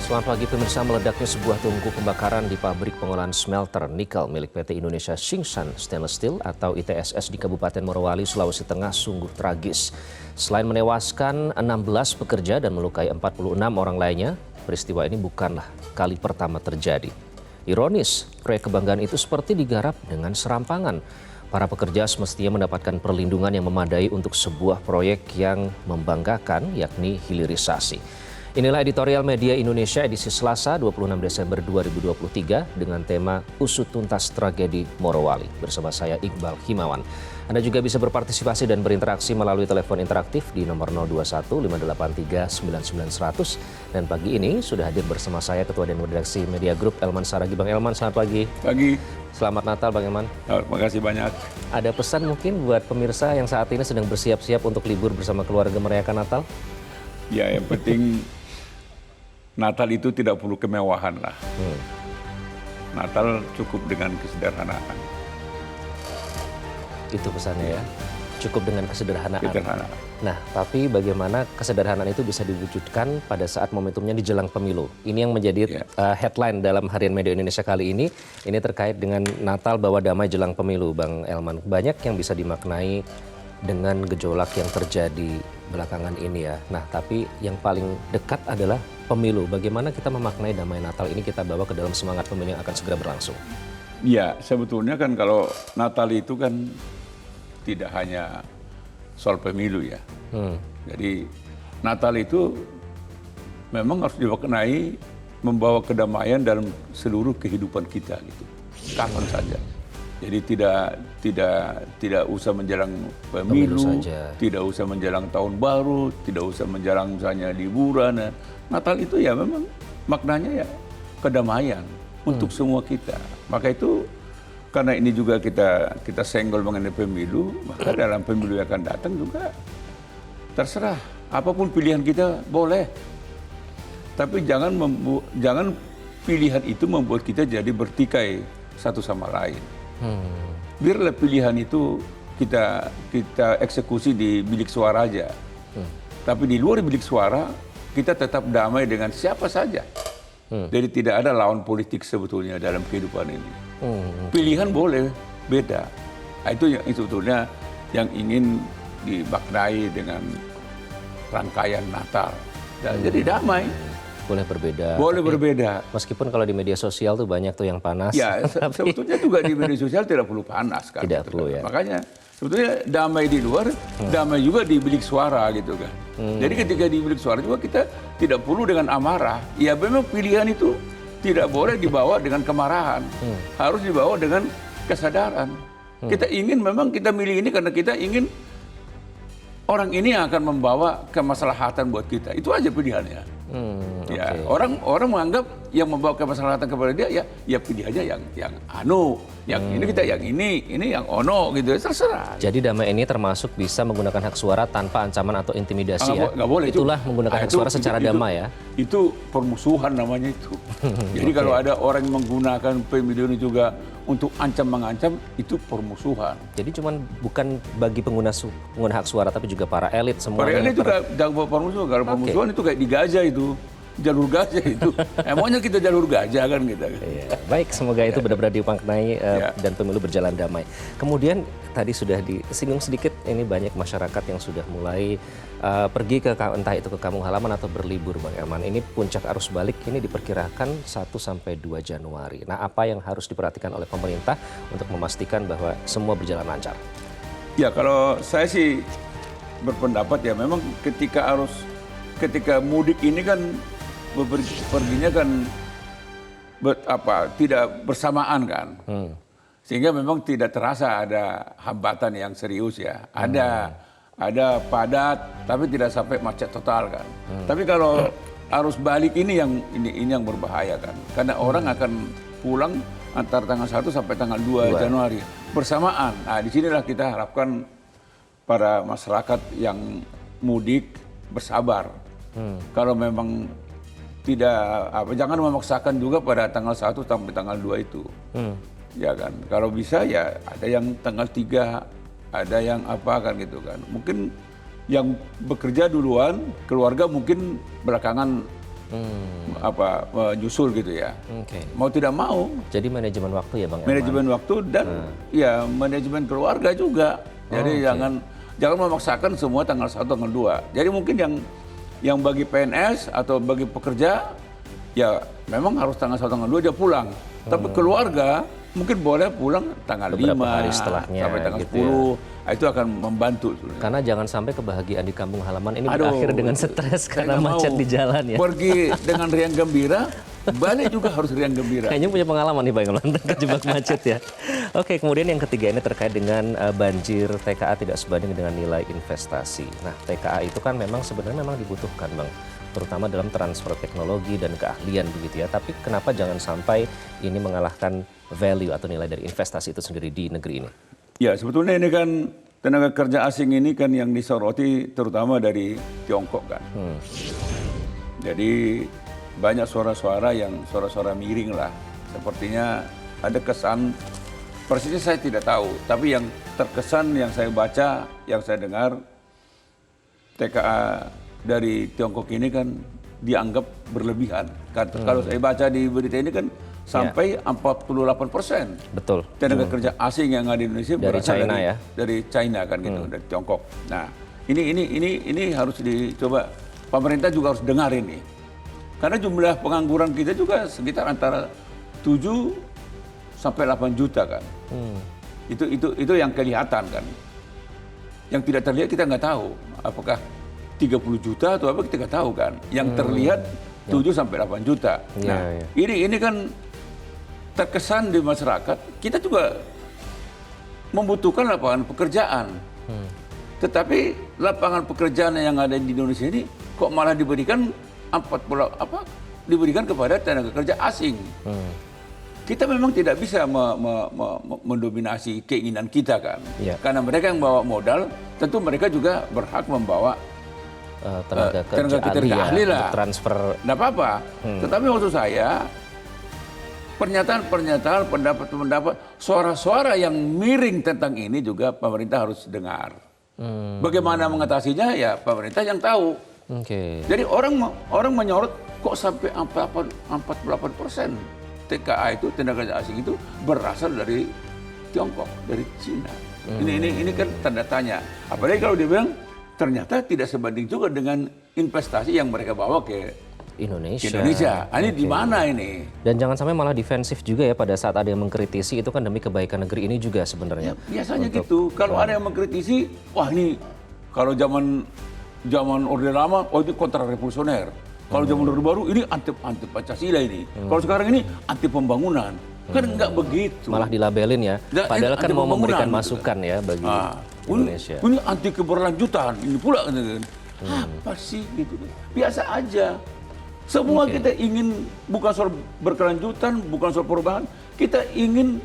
Selamat pagi pemirsa, meledaknya sebuah tungku pembakaran di pabrik pengolahan smelter nikel milik PT Indonesia Tsingshan Stainless Steel atau ITSS di Kabupaten Morowali, Sulawesi Tengah sungguh tragis. Selain menewaskan 16 pekerja dan melukai 46 orang lainnya, peristiwa ini bukanlah kali pertama terjadi. Ironis, proyek kebanggaan itu seperti digarap dengan serampangan. Para pekerja semestinya mendapatkan perlindungan yang memadai untuk sebuah proyek yang membanggakan, yakni hilirisasi. Inilah editorial Media Indonesia edisi Selasa 26 Desember 2023 dengan tema Usut Tuntas Tragedi Morowali. Bersama saya Iqbal Himawan. Anda juga bisa berpartisipasi dan berinteraksi melalui telepon interaktif di nomor 021 583 99 100. Dan pagi ini sudah hadir bersama saya Ketua dan Redaksi Media Group Elman Saragi. Bang Elman, selamat pagi. Pagi. Selamat Natal Bang Elman. Terima kasih banyak. Ada pesan mungkin buat pemirsa yang saat ini sedang bersiap-siap untuk libur bersama keluarga merayakan Natal? Ya, yang penting Natal itu tidak perlu kemewahan lah. Natal cukup dengan kesederhanaan. Itu pesannya ya, cukup dengan kesederhanaan. Kesederhanaan. Nah, tapi bagaimana kesederhanaan itu bisa diwujudkan pada saat momentumnya di jelang pemilu? Ini yang menjadi headline dalam Harian Media Indonesia kali ini. Ini terkait dengan Natal bawa damai jelang pemilu, Bang Elman. Banyak yang bisa dimaknai dengan gejolak yang terjadi belakangan ini ya. Nah, tapi yang paling dekat adalah pemilu. Bagaimana kita memaknai damai Natal ini kita bawa ke dalam semangat pemilu yang akan segera berlangsung? Ya, sebetulnya kan kalau Natal itu kan tidak hanya soal pemilu ya. Jadi Natal itu memang harus dimaknai membawa kedamaian dalam seluruh kehidupan kita gitu. Kapan saja. Jadi tidak usah menjelang pemilu, tidak usah menjelang tahun baru, tidak usah menjelang misalnya liburan. Natal itu ya memang maknanya ya kedamaian untuk semua kita. Maka itu karena ini juga kita senggol mengenai pemilu, maka dalam pemilu yang akan datang juga terserah apapun pilihan kita boleh. Tapi jangan pilihan itu membuat kita jadi bertikai satu sama lain. Biarlah pilihan itu kita eksekusi di bilik suara aja. Tapi di luar bilik suara kita tetap damai dengan siapa saja. Jadi tidak ada lawan politik sebetulnya dalam kehidupan ini. Pilihan boleh beda. Nah, itu yang sebetulnya yang ingin dimaknai dengan rangkaian Natal. Jadi damai. Boleh berbeda. Boleh berbeda. Meskipun kalau di media sosial tuh banyak tuh yang panas. Ya, sebetulnya juga di media sosial tidak perlu panas kan. Tidak perlu ya. Makanya sebetulnya damai di luar, damai juga di bilik suara gitu kan. Jadi ketika di bilik suara juga kita tidak perlu dengan amarah. Ya memang pilihan itu tidak boleh dibawa dengan kemarahan. Harus dibawa dengan kesadaran. Kita ingin memang kita milih ini karena kita ingin orang ini yang akan membawa kemaslahatan buat kita. Itu aja pilihannya. Ya, orang menganggap yang membawa kemaslahatan kepada dia ya pilihannya yang ini kita yang ini yang ono gitu, terserah. Jadi damai ini termasuk bisa menggunakan hak suara tanpa ancaman atau intimidasi ya. Nggak boleh. Itulah menggunakan hak suara secara damai ya. Itu permusuhan namanya itu. Jadi kalau ada orang yang menggunakan pemilu ini juga untuk mengancam itu permusuhan. Jadi cuman bukan bagi pengguna hak suara tapi juga para elit semua. Para elit juga permusuhan. Kalau permusuhan itu kayak di Gaza itu. Jalur gajah itu. Emangnya kita jalur gajah kan kita. Iya. Baik, semoga itu benar-benar dimaknai dan pemilu berjalan damai. Kemudian tadi sudah disinggung sedikit, ini banyak masyarakat yang sudah mulai pergi ke entah itu ke kampung halaman atau berlibur, Bang Elman. Ini puncak arus balik ini diperkirakan 1 sampai 2 Januari. Nah, apa yang harus diperhatikan oleh pemerintah untuk memastikan bahwa semua berjalan lancar? Ya, kalau saya sih berpendapat ya memang ketika mudik ini kan perginya kan tidak bersamaan kan, sehingga memang tidak terasa ada hambatan yang serius ya. Ada padat, tapi tidak sampai macet total kan. Tapi kalau arus balik ini yang berbahaya kan, karena orang akan pulang antara tanggal 1 sampai tanggal 2 Januari bersamaan. Nah, disinilah kita harapkan para masyarakat yang mudik bersabar. Kalau memang jangan memaksakan juga pada tanggal 1 sampai tanggal 2 itu. Ya kan, kalau bisa ya ada yang tanggal 3, ada yang apa kan gitu kan. Mungkin yang bekerja duluan, keluarga mungkin belakangan menyusul gitu ya. Oke. Mau tidak mau. Jadi manajemen waktu ya Bang Elman? Manajemen waktu dan ya manajemen keluarga juga. Jadi jangan memaksakan semua tanggal 1, tanggal 2. Jadi mungkin yang bagi PNS atau bagi pekerja ya memang harus tanggal 1, tanggal 2 dia pulang. Tapi keluarga mungkin boleh pulang tanggal beberapa 5 hari setelahnya sampai tanggal gitu 10. Itu akan membantu. Karena jangan sampai kebahagiaan di kampung halaman ini berakhir dengan stres karena nggak macet mau. di jalan ya. Pergi dengan riang gembira, balik juga harus riang gembira. Kayaknya punya pengalaman nih Bang Elman terjebak macet ya. Oke, kemudian yang ketiga ini terkait dengan banjir TKA tidak sebanding dengan nilai investasi. Nah, TKA itu kan memang sebenarnya memang dibutuhkan Bang, terutama dalam transfer teknologi dan keahlian begitu ya. Tapi kenapa jangan sampai ini mengalahkan value atau nilai dari investasi itu sendiri di negeri ini? Ya, sebetulnya ini kan tenaga kerja asing ini kan yang disoroti terutama dari Tiongkok kan. Jadi banyak suara-suara miring lah. Sepertinya ada kesan, persisnya saya tidak tahu. Tapi yang terkesan yang saya baca, yang saya dengar, TKA dari Tiongkok ini kan dianggap berlebihan. Kalau saya baca di berita ini kan sampai 48%. Betul. Tenaga kerja asing yang ada di Indonesia Dari berasal China ya? Dari China kan gitu, dari Tiongkok. Nah, ini harus dicoba, pemerintah juga harus dengar ini. Karena jumlah pengangguran kita juga sekitar antara 7 sampai 8 juta kan. Itu yang kelihatan kan. Yang tidak terlihat kita nggak tahu apakah 30 juta atau apa kita nggak tahu kan. Yang terlihat 7 sampai 8 juta. Nah, ini kan terkesan di masyarakat, kita juga membutuhkan lapangan pekerjaan. Tetapi lapangan pekerjaan yang ada di Indonesia ini kok malah diberikan diberikan kepada tenaga kerja asing. Kita memang tidak bisa mendominasi keinginan kita kan. Karena mereka yang bawa modal, tentu mereka juga berhak membawa tenaga kerja ahli lah, transfer. Nggak apa-apa. Tetapi maksud saya, pernyataan-pernyataan, pendapat-pendapat, suara-suara yang miring tentang ini juga pemerintah harus dengar. Bagaimana mengatasinya ya pemerintah yang tahu. Jadi orang menyorot kok sampai 48% TKA itu, tenaga kerja asing itu berasal dari Tiongkok, dari Cina. Ini kan tanda tanya. Apalagi kalau dia bilang ternyata tidak sebanding juga dengan investasi yang mereka bawa ke Indonesia. Ini di mana ini? Dan jangan sampai malah defensif juga ya pada saat ada yang mengkritisi, itu kan demi kebaikan negeri ini juga sebenarnya. Biasanya gitu. Kalau ada yang mengkritisi, wah ini kalau zaman Orde Lama, oh itu kontra revolusioner. Kalau zaman Orde Baru ini anti Pancasila ini. Kalau sekarang ini anti pembangunan. Kan enggak begitu. Malah dilabelin ya. Padahal kan mau memberikan masukan ya bagi Indonesia. Ini anti keberlanjutan. Ini pula apa sih gitu. Biasa aja. Semua kita ingin bukan soal berkelanjutan, bukan soal perubahan. Kita ingin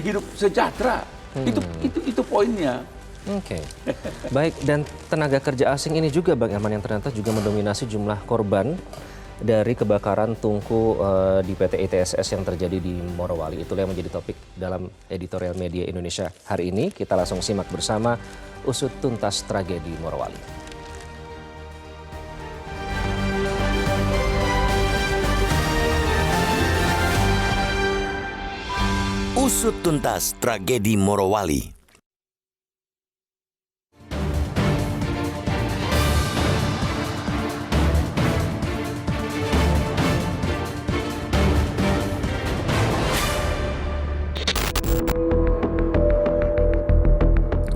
hidup sejahtera. Itu poinnya. Baik, dan tenaga kerja asing ini juga Bang Elman yang ternyata juga mendominasi jumlah korban dari kebakaran tungku di PT ITSS yang terjadi di Morowali. Itulah yang menjadi topik dalam editorial media Indonesia hari ini. Kita langsung simak bersama usut tuntas tragedi Morowali. Usut tuntas tragedi Morowali.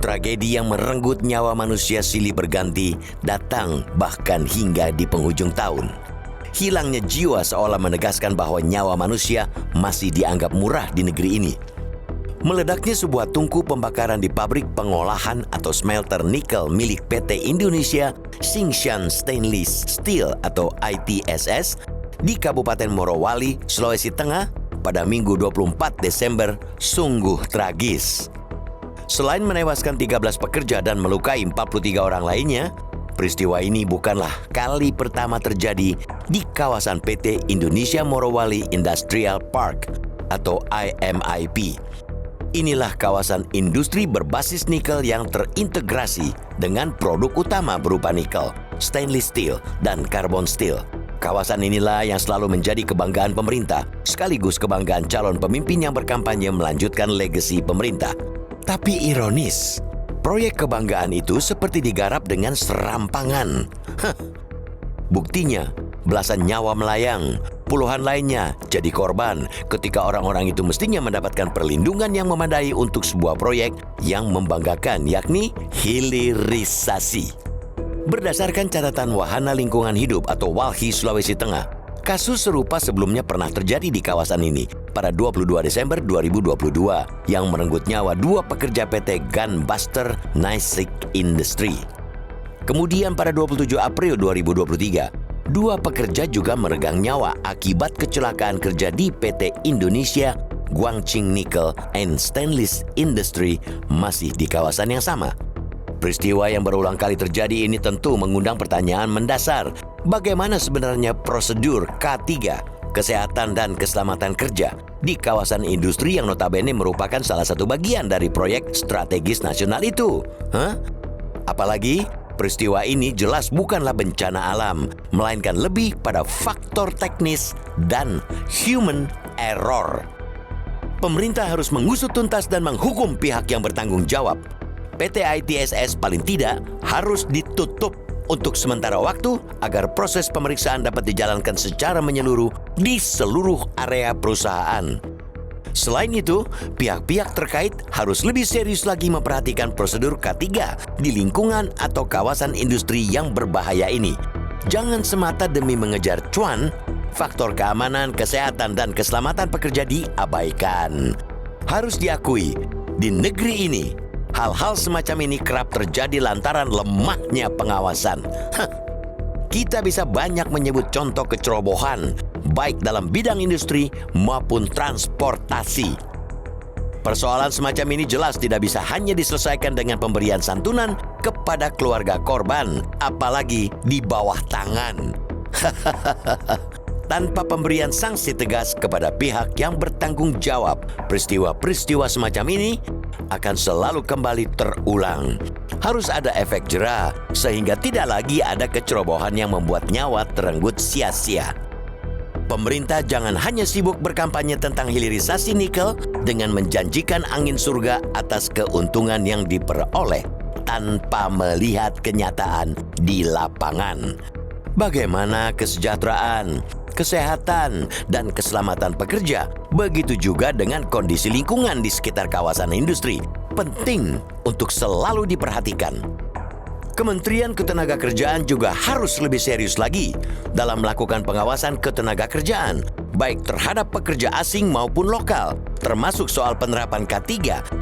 Tragedi yang merenggut nyawa manusia silih berganti datang bahkan hingga di penghujung tahun. Hilangnya jiwa seolah menegaskan bahwa nyawa manusia masih dianggap murah di negeri ini. Meledaknya sebuah tungku pembakaran di pabrik pengolahan atau smelter nikel milik PT Indonesia Tsingshan Stainless Steel atau ITSS di Kabupaten Morowali, Sulawesi Tengah pada Minggu 24 Desember sungguh tragis. Selain menewaskan 13 pekerja dan melukai 43 orang lainnya, peristiwa ini bukanlah kali pertama terjadi di kawasan PT Indonesia Morowali Industrial Park atau IMIP. Inilah kawasan industri berbasis nikel yang terintegrasi dengan produk utama berupa nikel, stainless steel, dan carbon steel. Kawasan inilah yang selalu menjadi kebanggaan pemerintah, sekaligus kebanggaan calon pemimpin yang berkampanye melanjutkan legasi pemerintah. Tapi ironis, proyek kebanggaan itu seperti digarap dengan serampangan. Buktinya, belasan nyawa melayang, puluhan lainnya jadi korban ketika orang-orang itu mestinya mendapatkan perlindungan yang memadai untuk sebuah proyek yang membanggakan, yakni hilirisasi. Berdasarkan catatan Wahana Lingkungan Hidup atau WALHI Sulawesi Tengah, kasus serupa sebelumnya pernah terjadi di kawasan ini pada 22 Desember 2022 yang merenggut nyawa 2 pekerja PT Gunbuster Nisik Industry. Kemudian pada 27 April 2023, 2 pekerja juga meregang nyawa akibat kecelakaan kerja di PT Indonesia Guangqing Nickel and Stainless Industry masih di kawasan yang sama. Peristiwa yang berulang kali terjadi ini tentu mengundang pertanyaan mendasar. Bagaimana sebenarnya prosedur K3, kesehatan dan keselamatan kerja di kawasan industri yang notabene merupakan salah satu bagian dari proyek strategis nasional itu? Apalagi peristiwa ini jelas bukanlah bencana alam, melainkan lebih pada faktor teknis dan human error. Pemerintah harus mengusut tuntas dan menghukum pihak yang bertanggung jawab. PT ITSS paling tidak harus ditutup untuk sementara waktu agar proses pemeriksaan dapat dijalankan secara menyeluruh di seluruh area perusahaan. Selain itu, pihak-pihak terkait harus lebih serius lagi memperhatikan prosedur K3 di lingkungan atau kawasan industri yang berbahaya ini. Jangan semata demi mengejar cuan, faktor keamanan, kesehatan, dan keselamatan pekerja diabaikan. Harus diakui, di negeri ini, hal-hal semacam ini kerap terjadi lantaran lemahnya pengawasan. Kita bisa banyak menyebut contoh kecerobohan, baik dalam bidang industri maupun transportasi. Persoalan semacam ini jelas tidak bisa hanya diselesaikan dengan pemberian santunan kepada keluarga korban, apalagi di bawah tangan. Tanpa pemberian sanksi tegas kepada pihak yang bertanggung jawab, peristiwa-peristiwa semacam ini akan selalu kembali terulang. Harus ada efek jera sehingga tidak lagi ada kecerobohan yang membuat nyawa terenggut sia-sia. Pemerintah jangan hanya sibuk berkampanye tentang hilirisasi nikel dengan menjanjikan angin surga atas keuntungan yang diperoleh tanpa melihat kenyataan di lapangan. Bagaimana kesejahteraan, kesehatan, dan keselamatan pekerja, begitu juga dengan kondisi lingkungan di sekitar kawasan industri, penting untuk selalu diperhatikan. Kementerian Ketenagakerjaan juga harus lebih serius lagi dalam melakukan pengawasan ketenagakerjaan, baik terhadap pekerja asing maupun lokal, termasuk soal penerapan K3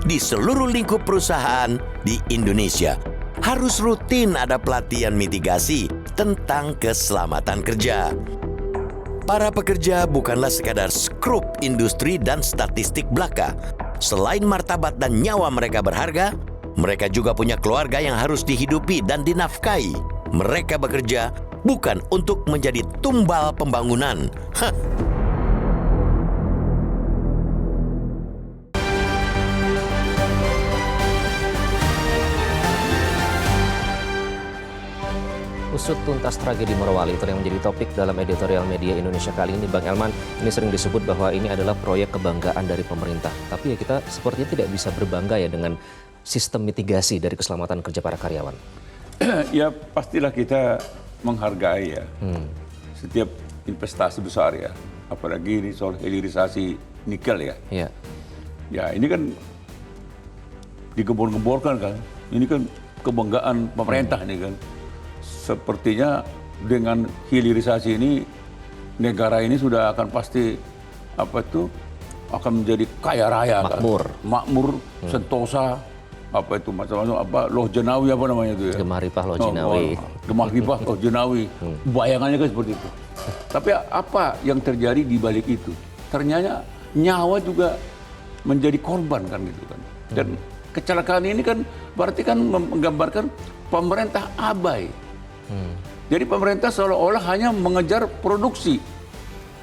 di seluruh lingkup perusahaan di Indonesia. Harus rutin ada pelatihan mitigasi tentang keselamatan kerja. Para pekerja bukanlah sekadar skrup industri dan statistik belaka. Selain martabat dan nyawa mereka berharga, mereka juga punya keluarga yang harus dihidupi dan dinafkahi. Mereka bekerja bukan untuk menjadi tumbal pembangunan. Usut tuntas tragedi Morowali itu yang menjadi topik dalam editorial media Indonesia kali ini. Bang Elman, ini sering disebut bahwa ini adalah proyek kebanggaan dari pemerintah. Tapi ya kita sepertinya tidak bisa berbangga ya dengan sistem mitigasi dari keselamatan kerja para karyawan. Ya pastilah kita menghargai ya setiap investasi besar ya. Apalagi ini soal hilirisasi nikel ya. Iya. Ya ini kan digembor-gemborkan kan. Ini kan kebanggaan pemerintah ini kan. Sepertinya dengan hilirisasi ini negara ini sudah akan pasti akan menjadi kaya raya makmur sentosa macam-macam Loh Jenawi apa namanya itu ya, Gemaripah Loh Jenawi. Gemaripah Loh Jenawi. Bayangannya kan seperti itu. Tapi apa yang terjadi di balik itu? Ternyata nyawa juga menjadi korban kan gitu kan. Dan kecelakaan ini kan berarti kan menggambarkan pemerintah abai. Jadi pemerintah seolah-olah hanya mengejar produksi,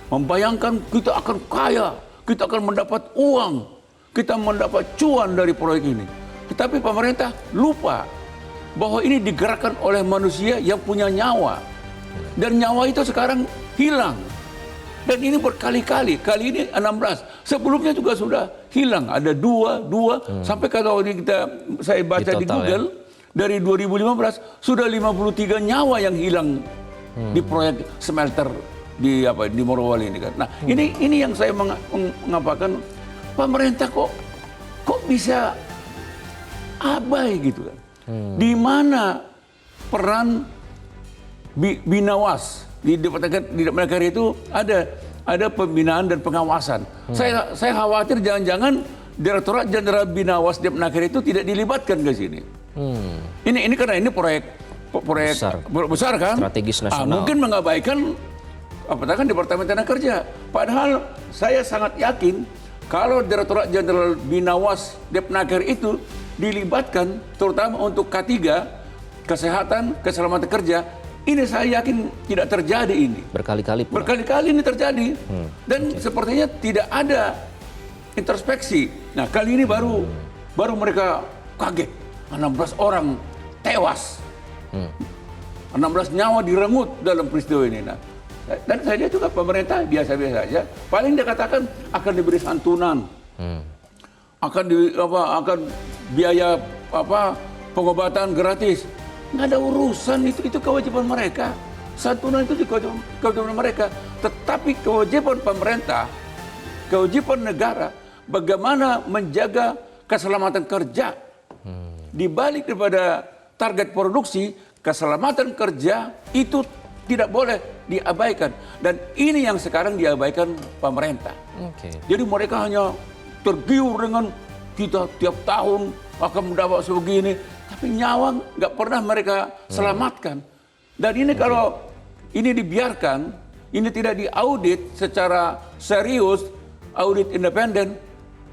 membayangkan kita akan kaya, kita akan mendapat uang, kita mendapat cuan dari proyek ini. Tetapi pemerintah lupa bahwa ini digerakkan oleh manusia yang punya nyawa. Dan nyawa itu sekarang hilang. Dan ini berkali-kali, kali ini 16. Sebelumnya juga sudah hilang. Ada dua, sampai kalau ini saya baca di Google, dari 2015 sudah 53 nyawa yang hilang di proyek smelter di Morowali ini kan. Nah, ini yang saya mengatakan pemerintah kok bisa abai gitu kan. Di mana peran Binawas di Negara itu ada pembinaan dan pengawasan. Saya khawatir jangan-jangan Direktorat Jenderal Binawas di Negara itu tidak dilibatkan ke sini. Ini karena ini proyek besar kan? Strategis nasional. Mungkin mengabaikan Departemen Tenaga Kerja. Padahal saya sangat yakin kalau Direktorat Jenderal Binawas Depnaker itu dilibatkan terutama untuk K3, kesehatan, keselamatan kerja, ini saya yakin tidak terjadi ini. Berkali-kali ini terjadi. Dan sepertinya tidak ada introspeksi. Nah, kali ini baru mereka kaget. 16 orang tewas. 16 nyawa direnggut dalam peristiwa ini. Nah, dan saya lihat juga pemerintah biasa-biasa saja. Paling dia katakan akan diberi santunan, akan biaya pengobatan gratis. Nggak ada urusan, itu kewajiban mereka. Santunan itu kewajiban mereka. Tetapi kewajiban pemerintah, kewajiban negara, bagaimana menjaga keselamatan kerja. Di balik daripada target produksi, keselamatan kerja itu tidak boleh diabaikan. Dan ini yang sekarang diabaikan pemerintah. Jadi mereka hanya tergiur dengan kita tiap tahun akan mendapat sebegini. Tapi nyawa nggak pernah mereka selamatkan. Dan ini kalau ini dibiarkan, ini tidak diaudit secara serius, audit independen,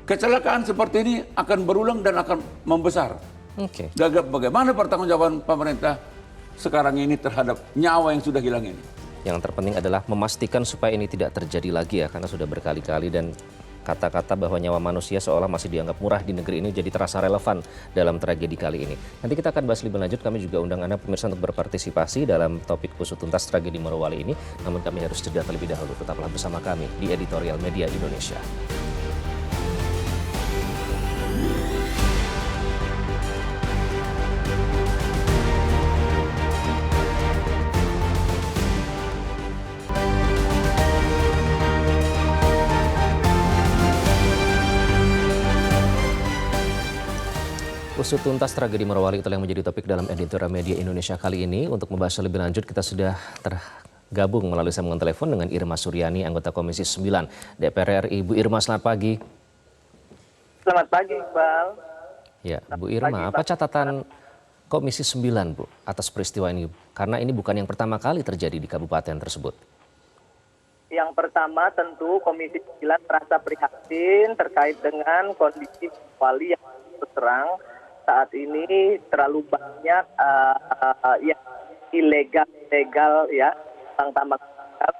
kecelakaan seperti ini akan berulang dan akan membesar. Dan bagaimana pertanggungjawaban pemerintah sekarang ini terhadap nyawa yang sudah hilang ini? Yang terpenting adalah memastikan supaya ini tidak terjadi lagi ya, karena sudah berkali-kali dan kata-kata bahwa nyawa manusia seolah masih dianggap murah di negeri ini jadi terasa relevan dalam tragedi kali ini. Nanti kita akan bahas lebih lanjut, kami juga undang Anda pemirsa untuk berpartisipasi dalam topik usut tuntas tragedi Morowali ini. Namun kami harus jeda terlebih dahulu, tetaplah bersama kami di Editorial Media Indonesia. Usut tuntas tragedi Morowali itulah yang menjadi topik dalam Editorial Media Indonesia kali ini. Untuk membahas lebih lanjut, kita sudah tergabung melalui sambungan telepon dengan Irma Suryani, anggota Komisi 9 DPR RI. Bu Irma, selamat pagi. Selamat pagi, Iqbal. Ya, Bu Irma, apa catatan Komisi 9, Bu, atas peristiwa ini? Karena ini bukan yang pertama kali terjadi di kabupaten tersebut. Yang pertama tentu Komisi 9 merasa prihatin terkait dengan kondisi Morowali yang terang saat ini terlalu banyak yang ilegal ya, tambang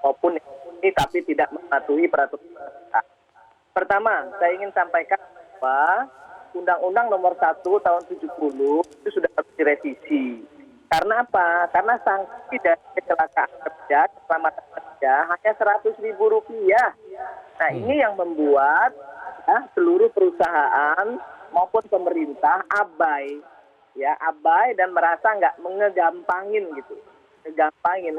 maupun ini tapi tidak mematuhi peraturan. Pertama, saya ingin sampaikan bahwa Undang-Undang Nomor 1 Tahun 70 itu sudah harus direvisi. Karena apa? Karena sanksi dari kecelakaan kerja, keselamatan kerja hanya Rp100.000. Nah, ini yang membuat seluruh perusahaan maupun pemerintah abai dan merasa nggak mengegampangin gitu,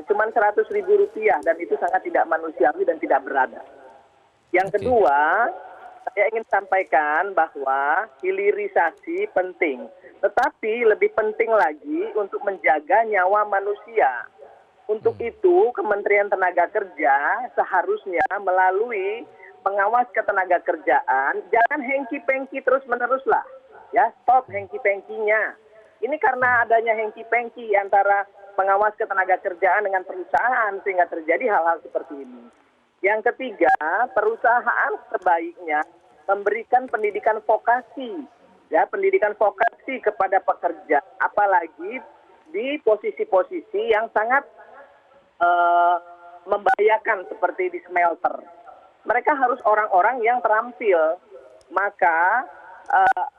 cuman Rp100.000 dan itu sangat tidak manusiawi dan tidak beradab. Yang kedua, saya ingin sampaikan bahwa hilirisasi penting, tetapi lebih penting lagi untuk menjaga nyawa manusia. Untuk itu Kementerian Tenaga Kerja seharusnya melalui pengawas ketenaga kerjaan, jangan hengki-pengki terus-menerus lah. Ya, stop hengki-pengkinya. Ini karena adanya hengki-pengki antara pengawas ketenaga kerjaan dengan perusahaan sehingga terjadi hal-hal seperti ini. Yang ketiga, perusahaan sebaiknya memberikan pendidikan vokasi. Ya, pendidikan vokasi kepada pekerja, apalagi di posisi-posisi yang sangat membahayakan seperti di smelter. Mereka harus orang-orang yang terampil, maka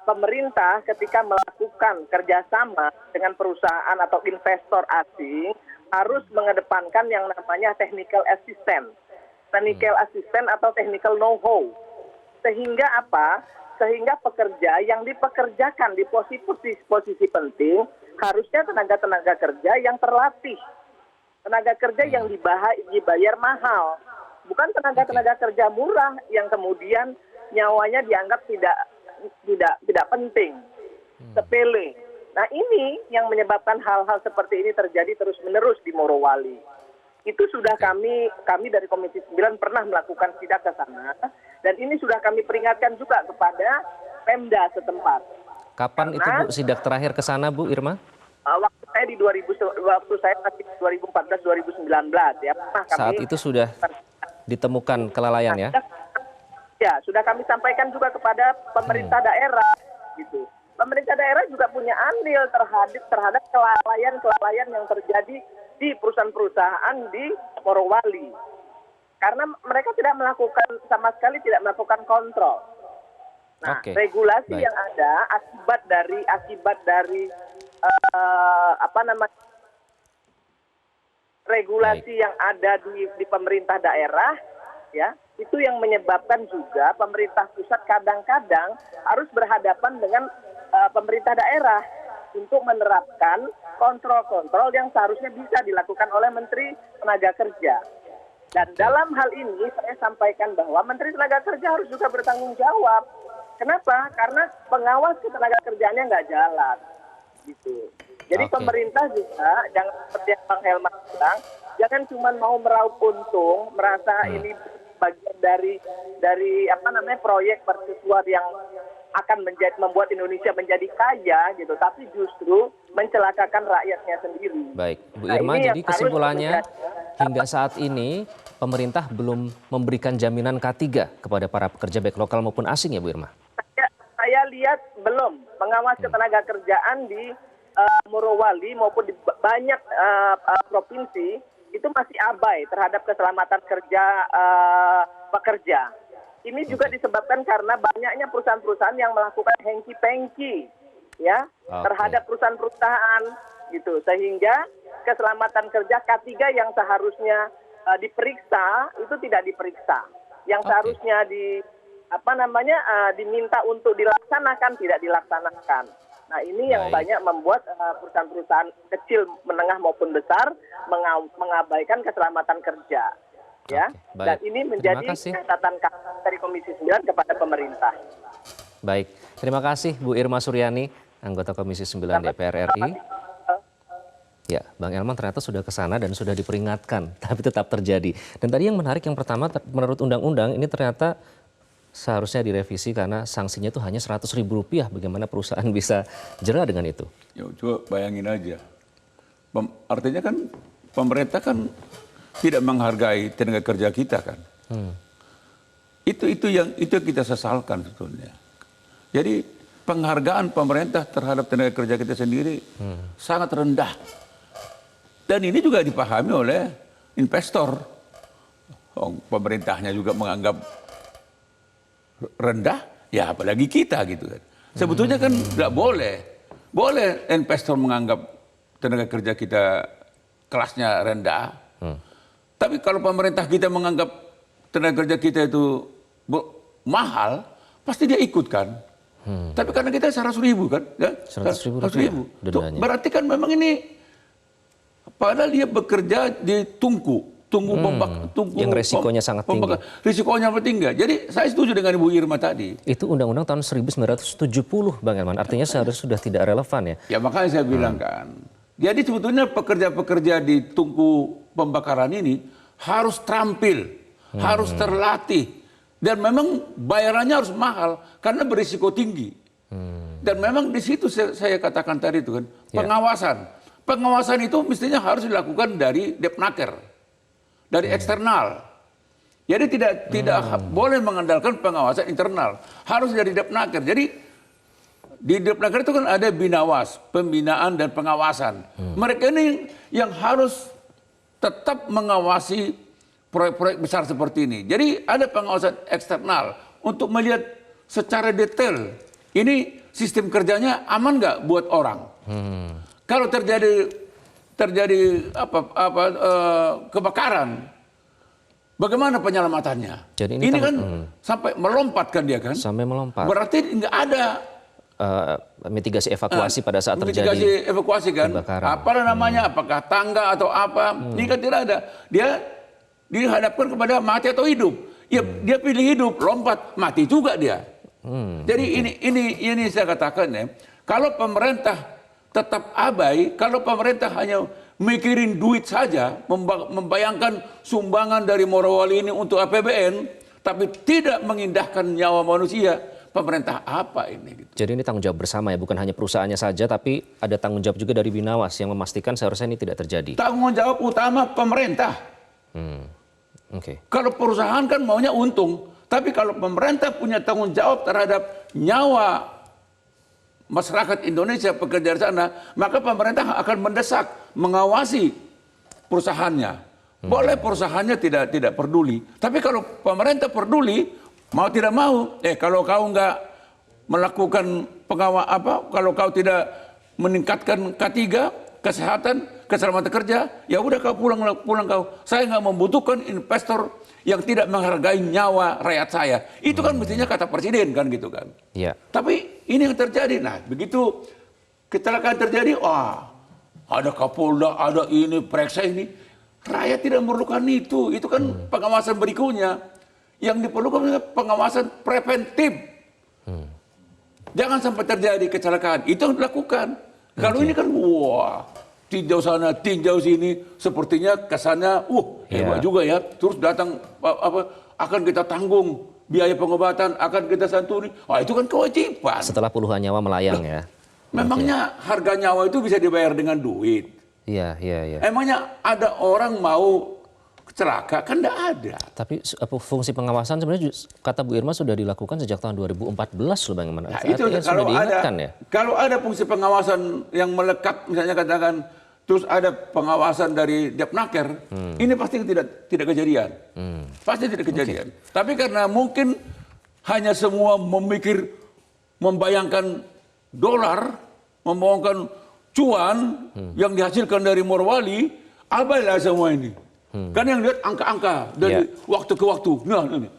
pemerintah ketika melakukan kerjasama dengan perusahaan atau investor asing harus mengedepankan yang namanya technical assistance atau technical know-how. Sehingga apa? Sehingga pekerja yang dipekerjakan di posisi penting harusnya tenaga kerja yang terlatih, tenaga kerja yang dibayar mahal, bukan tenaga kerja murah yang kemudian nyawanya dianggap tidak penting, sepele. Nah, ini yang menyebabkan hal-hal seperti ini terjadi terus-menerus di Morowali. Itu sudah kami dari Komisi 9 pernah melakukan sidak ke sana, dan ini sudah kami peringatkan juga kepada Pemda setempat. Kapan itu Bu sidak terakhir ke sana Bu Irma? Waktu saya masih 2014-2019 ya. Saat itu sudah ditemukan kelalaian ya? Ya, sudah kami sampaikan juga kepada pemerintah daerah gitu. Pemerintah daerah juga punya andil terhadap kelalaian yang terjadi di perusahaan-perusahaan di Morowali. Karena mereka sama sekali tidak melakukan kontrol. Nah, regulasi yang ada akibat dari regulasi yang ada di pemerintah daerah ya, itu yang menyebabkan juga pemerintah pusat kadang-kadang harus berhadapan dengan pemerintah daerah untuk menerapkan kontrol-kontrol yang seharusnya bisa dilakukan oleh Menteri Tenaga Kerja. Dan dalam hal ini saya sampaikan bahwa Menteri Tenaga Kerja harus juga bertanggung jawab. Kenapa? Karena pengawas ketenaga kerjaannya nggak jalan. Gitu. Jadi pemerintah juga jangan seperti yang Bang Helman bilang, jangan cuma mau meraup untung, merasa ini bagian dari proyek mercusuar yang akan membuat Indonesia menjadi kaya gitu, tapi justru mencelakakan rakyatnya sendiri. Baik, Bu Irma, jadi kesimpulannya hingga saat ini pemerintah belum memberikan jaminan K3 kepada para pekerja baik lokal maupun asing ya Bu Irma? Saya lihat belum. Pengawas ketenaga kerjaan di Morowali maupun di banyak provinsi itu masih abai terhadap keselamatan kerja pekerja. Ini juga disebabkan karena banyaknya perusahaan-perusahaan yang melakukan hengki-pengki ya terhadap perusahaan-perusahaan gitu, sehingga keselamatan kerja K3 yang seharusnya diperiksa itu tidak diperiksa. Yang seharusnya diminta untuk dilaksanakan tidak dilaksanakan. Nah, ini yang banyak membuat perusahaan-perusahaan kecil, menengah maupun besar mengabaikan keselamatan kerja. Ya, dan ini menjadi catatan dari Komisi 9 kepada pemerintah. Baik, terima kasih Bu Irma Suryani, anggota Komisi 9 DPR RI. Ya, Bang Elman ternyata sudah ke sana dan sudah diperingatkan, tapi tetap terjadi. Dan tadi yang menarik yang pertama, menurut undang-undang ini ternyata seharusnya direvisi karena sanksinya itu hanya Rp100.000. Bagaimana perusahaan bisa jera dengan itu? Ya, coba bayangin aja. Artinya kan pemerintah kan tidak menghargai tenaga kerja kita kan. Itu yang kita sesalkan sebetulnya. Jadi penghargaan pemerintah terhadap tenaga kerja kita sendiri sangat rendah. Dan ini juga dipahami oleh investor. Pemerintahnya juga menganggap rendah, ya apalagi kita gitu kan. Sebetulnya kan nggak boleh. Boleh investor menganggap tenaga kerja kita kelasnya rendah. Tapi kalau pemerintah kita menganggap tenaga kerja kita itu mahal, pasti dia ikut kan. Tapi karena kita 100.000 kan, ya? 100.000. Berarti kan memang ini, padahal dia bekerja di tungku yang resikonya sangat tinggi. Risikonya tinggi. Jadi saya setuju dengan Ibu Irma tadi. Itu undang-undang tahun 1970, Bang Elman. Artinya seharusnya sudah tidak relevan ya. Ya makanya saya bilang kan. Jadi sebetulnya pekerja-pekerja di tungku pembakaran ini harus terampil, harus terlatih. Dan memang bayarannya harus mahal karena berisiko tinggi. Dan memang di situ saya katakan tadi itu kan, pengawasan. Pengawasan itu mestinya harus dilakukan dari Depnaker, dari eksternal. Jadi tidak boleh mengandalkan pengawasan internal, harus dari Depnaker. Jadi di Depnaker itu kan ada Binawas, pembinaan dan pengawasan. Mereka ini yang harus tetap mengawasi proyek-proyek besar seperti ini. Jadi ada pengawasan eksternal untuk melihat secara detail. Ini sistem kerjanya aman nggak buat orang? Kalau terjadi kebakaran, bagaimana penyelamatannya? Jadi ini kan sampai melompat kan dia kan? Sampai melompat. Berarti nggak ada mitigasi evakuasi pada saat terjadi mitigasi evakuasi kan? kebakaran. Apa namanya? Apakah tangga atau apa? Ini kan tidak ada. Dia dihadapkan kepada mati atau hidup. Ya, dia pilih hidup, lompat, mati juga dia. Jadi ini saya katakan ya, kalau pemerintah tetap abai, kalau pemerintah hanya mikirin duit saja, membayangkan sumbangan dari Morowali ini untuk APBN, tapi tidak mengindahkan nyawa manusia, pemerintah apa ini? Gitu. Jadi ini tanggung jawab bersama ya, bukan hanya perusahaannya saja, tapi ada tanggung jawab juga dari Binawas yang memastikan seharusnya ini tidak terjadi. Tanggung jawab utama pemerintah. Kalau perusahaan kan maunya untung, tapi kalau pemerintah punya tanggung jawab terhadap nyawa masyarakat Indonesia pekerja di sana, maka pemerintah akan mendesak, mengawasi perusahaannya. Boleh perusahaannya tidak peduli, tapi kalau pemerintah peduli, mau tidak mau, kalau kau nggak melakukan kalau kau tidak meningkatkan K3, kesehatan, keselamatan kerja, ya udah kau pulang kau. Saya nggak membutuhkan investor yang tidak menghargai nyawa rakyat saya. Itu kan mestinya kata presiden kan gitu kan. Iya. Tapi ini yang terjadi. Nah begitu kecelakaan terjadi, ada Kapolda, ada ini, periksa ini. Rakyat tidak memerlukan itu. Itu kan pengawasan berikutnya. Yang diperlukan pengawasan preventif. Jangan sampai terjadi kecelakaan. Itu yang dilakukan. Kalau ini kan, tinjau sana, tinjau sini, sepertinya kesannya, hebat juga ya. Terus datang, akan kita tanggung biaya pengobatan, akan kita santuni. Itu kan kewajiban. Setelah puluhan nyawa melayang ya. Memangnya harga nyawa itu bisa dibayar dengan duit? Iya. Emangnya ada orang mau celaka? Kan enggak ada. Tapi fungsi pengawasan sebenarnya kata Bu Irma sudah dilakukan sejak tahun 2014 loh bagaimana? Nah, itu kalau ada fungsi pengawasan yang melekat, misalnya katakan terus ada pengawasan dari Depnaker, ini pasti tidak kejadian. Pasti tidak kejadian. Tapi karena mungkin hanya semua membayangkan dolar, membayangkan cuan yang dihasilkan dari Morowali, abailah semua ini. Kan yang lihat angka-angka dari waktu ke waktu.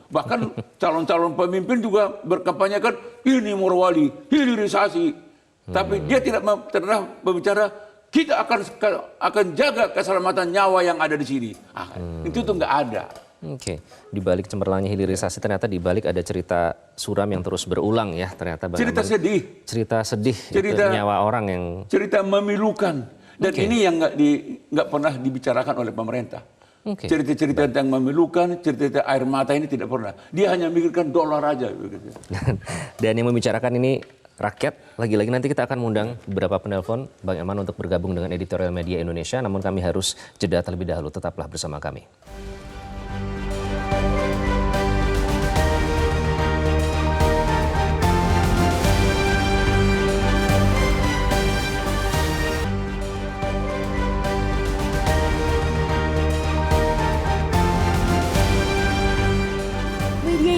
Bahkan calon-calon pemimpin juga berkampanyekan ini Morowali, hilirisasi. Tapi dia tidak pernah berbicara kita akan jaga keselamatan nyawa yang ada di sini. Itu tuh nggak ada. Di balik cemerlangnya hilirisasi ternyata di balik ada cerita suram yang terus berulang ya ternyata. Cerita sedih. Cerita sedih. Cerita nyawa orang yang. Cerita memilukan. Dan ini yang nggak pernah dibicarakan oleh pemerintah. Cerita-cerita yang memilukan, cerita air mata ini tidak pernah. Dia hanya mikirkan dolar aja. Dan yang membicarakan ini rakyat. Lagi-lagi nanti kita akan mengundang beberapa penelpon Bang Eman untuk bergabung dengan Editorial Media Indonesia. Namun kami harus jeda terlebih dahulu. Tetaplah bersama kami.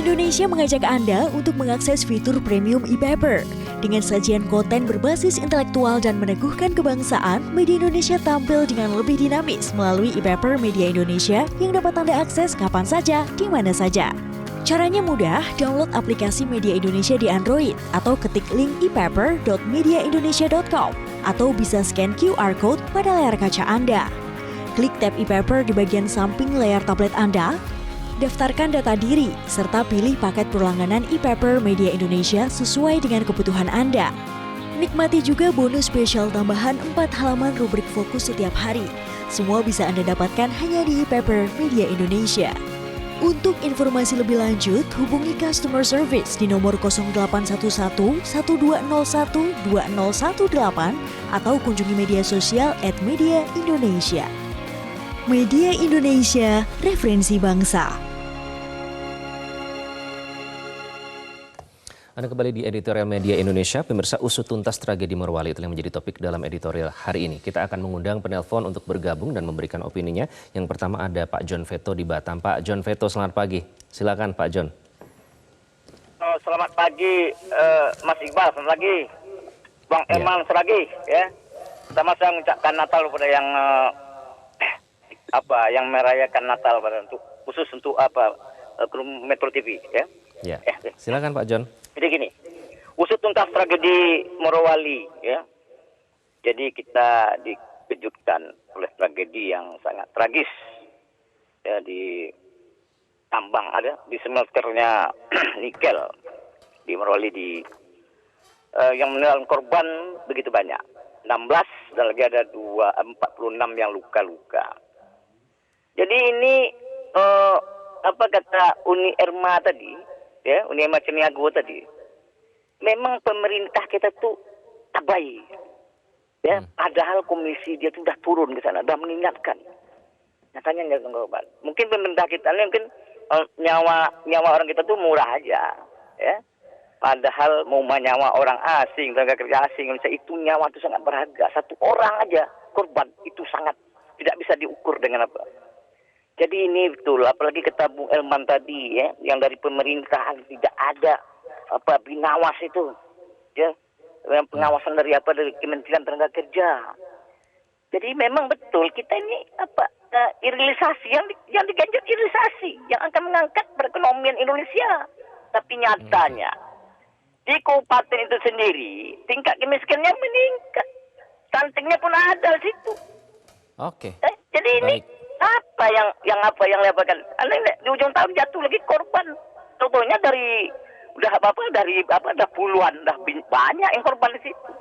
Indonesia mengajak Anda untuk mengakses fitur premium e-paper. Dengan sajian konten berbasis intelektual dan meneguhkan kebangsaan, Media Indonesia tampil dengan lebih dinamis melalui e-paper Media Indonesia yang dapat Anda akses kapan saja, di mana saja. Caranya mudah, download aplikasi Media Indonesia di Android atau ketik link epaper.mediaindonesia.com atau bisa scan QR Code pada layar kaca Anda. Klik tab e-paper di bagian samping layar tablet Anda, daftarkan data diri, serta pilih paket berlangganan e-paper Media Indonesia sesuai dengan kebutuhan Anda. Nikmati juga bonus spesial tambahan 4 halaman rubrik fokus setiap hari. Semua bisa Anda dapatkan hanya di e-paper Media Indonesia. Untuk informasi lebih lanjut, hubungi customer service di nomor 0811 1201 2018 atau kunjungi media sosial @mediaindonesia. Media Indonesia, referensi bangsa. Anda kembali di Editorial Media Indonesia. Pemirsa, usut tuntas tragedi Morowali itu yang menjadi topik dalam editorial hari ini. Kita akan mengundang penelpon untuk bergabung dan memberikan opininya. Yang pertama ada Pak John Veto di Batam. Pak John Veto, selamat pagi. Silakan Pak John. Selamat pagi Mas Iqbal, selamat pagi Bang Ya. Elman Seragi ya. Pertama saya mengucapkan Natal kepada yang yang merayakan Natal pada khusus untuk kru Metro TV ya. Ya, silakan Pak John. Jadi gini, usut tuntas tragedi Morowali ya. Jadi kita dikejutkan oleh tragedi yang sangat tragis ya di tambang ada di smelternya nikel di Morowali yang meninggal korban begitu banyak 16 dan lagi ada 46 yang luka-luka. Jadi ini apa kata Uni Erma tadi ya, Uni Erma Ceniago tadi, memang pemerintah kita tuh abai ya, padahal komisi dia tuh udah turun ke sana, udah mengingatkan nyatanya nggak korban. Mungkin pemerintah kita ini mungkin nyawa orang kita tuh murah aja, ya. Padahal mau nyawa orang asing, tenaga kerja asing, Indonesia itu nyawa itu sangat berharga. Satu orang aja korban itu sangat tidak bisa diukur dengan apa. Jadi ini betul, apalagi kata Bung Elman tadi, ya, yang dari pemerintahan tidak ada binawas itu, ya, pengawasan dari Kementerian Tenaga Kerja. Jadi memang betul kita ini irilisasi yang diganjur irilisasi yang akan mengangkat perekonomian Indonesia. Tapi nyatanya di kabupaten itu sendiri tingkat kemiskinannya meningkat, stuntingnya pun ada di situ. Oke. Jadi ini apa yang dilakukan? Di ujung tahun jatuh lagi korban. Contohnya udah puluhan, udah banyak yang korban di situ.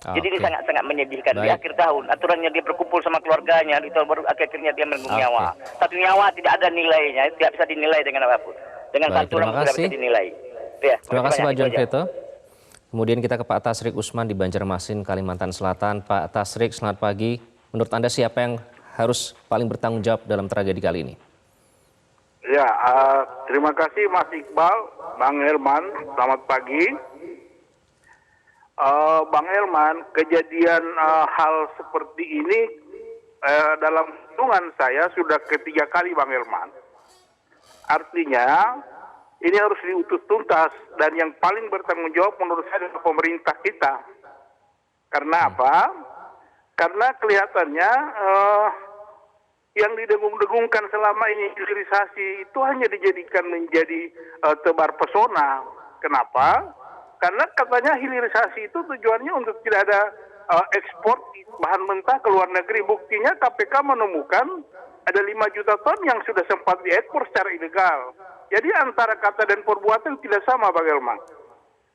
Jadi ini sangat-sangat menyedihkan. Di akhir tahun aturannya dia berkumpul sama keluarganya, di tahun baru akhirnya dia menanggung nyawa. Satu nyawa tidak ada nilainya, tidak bisa dinilai dengan apapun. Dengan santunan tidak bisa dinilai. Ya, terima kasih Pak John Veto. Kemudian kita ke Pak Tasrik Usman di Banjarmasin, Kalimantan Selatan. Pak Tasrik, selamat pagi. Menurut Anda siapa yang harus paling bertanggung jawab dalam tragedi kali ini? Ya, terima kasih Mas Iqbal, Bang Herman, selamat pagi. Bang Herman, kejadian hal seperti ini dalam hitungan saya sudah ketiga kali Bang Herman. Artinya ini harus diusut tuntas dan yang paling bertanggung jawab menurut saya adalah pemerintah kita. Karena apa? Karena kelihatannya yang didengung-dengungkan selama ini hilirisasi itu hanya dijadikan menjadi tebar pesona. Kenapa? Karena katanya hilirisasi itu tujuannya untuk tidak ada ekspor bahan mentah ke luar negeri. Buktinya KPK menemukan ada 5 juta ton yang sudah sempat diekspor secara ilegal. Jadi antara kata dan perbuatan tidak sama, Bang Elman.